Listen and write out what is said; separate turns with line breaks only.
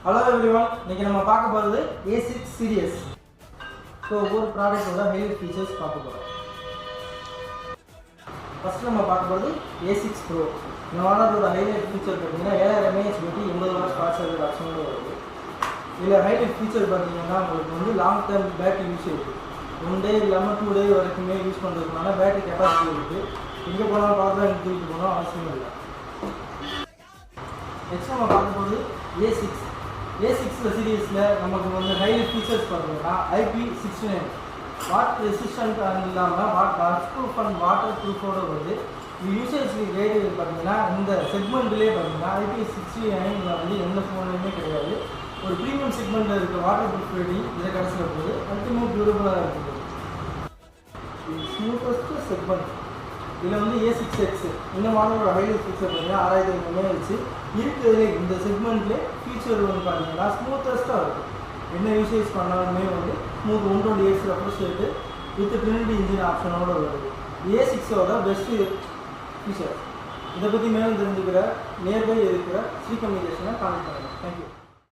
Hello everyone, இன்னைக்கு நம்ம பார்க்க போறது A6 series. So ஒரு ப்ராடக்ட்டோட ஹைலைட் ஃபீச்சர்ஸ் பார்க்க போறோம். ஃபர்ஸ்ட் நம்ம பார்க்க போறது A6 Pro. இந்த மாடலோட ஹைலைட் ஃபீச்சர் பார்த்தீங்கன்னா 7000 mAh battery 80 watts fast charger ஆப்ஷனோட வருது. இதுல ஹைலைட் ஃபீச்சர் பார்த்தீங்கன்னா உங்களுக்கு வந்து long term battery usage. 1 day இல்லாம 2 டே வரைக்குமே யூஸ் பண்றதுனால பேட்டரி கெபாசிட்டி இருக்கு. எங்க போனாலும் பவர் பேங்க் தூக்கிட்டு போகணும் அவசியம் இல்லை. நெக்ஸ்ட் நம்ம பார்க்க போறது A6 சீரிஸ்ல நமக்கு வந்து ஹைலைட் ஃபீச்சர்ஸ் பார்த்தீங்கன்னா IP69 வாட் ரெசிஸ்டன்ட் இல்லாமல் வாட்டர் ப்ரூஃப் அண்ட் வாட்டர் ப்ரூஃபோட வருது. இது யூசேஜ் கைடு பார்த்தீங்கன்னா இந்த செக்மெண்ட்லேயே பார்த்தீங்கன்னா IP69 வந்து எந்த ஃபோன்லையுமே கிடையாது. ஒரு ப்ரீமியம் செக்மெண்ட்டில் இருக்க வாட்டர் ப்ரூஃப் ரேட்டிங் இதை கடைசியில் போகுது. அல்டிமேட் டியூரபிளாக இருக்குது. ஸ்மூத்தஸ்ட் செக்மெண்ட் இதில் வந்து A6X இந்த மாடலோட ஹைலைட் ஃபீச்சர் பார்த்தீங்கன்னா 6000 mAh இருக்குது. இந்த செக்மெண்ட்லேயே ஃபீச்சர் வந்து பார்த்தீங்கன்னா ஸ்மூத்தஸ்ட்டாக இருக்கும். என்ன யூசேஜ் பண்ணாலுமே வந்து smooth 128 refresh rate with trinity engine ஆப்ஷனோட வருது. A6ஓட பெஸ்ட்டு ஃபீச்சர். இதை பற்றி மேலும் தெரிஞ்சுக்கிற நியர்பை இருக்கிற ஸ்ரீ கம்யூனிகேஷனை கான்டெக்ட் பண்ணுங்கள். தேங்க்யூ.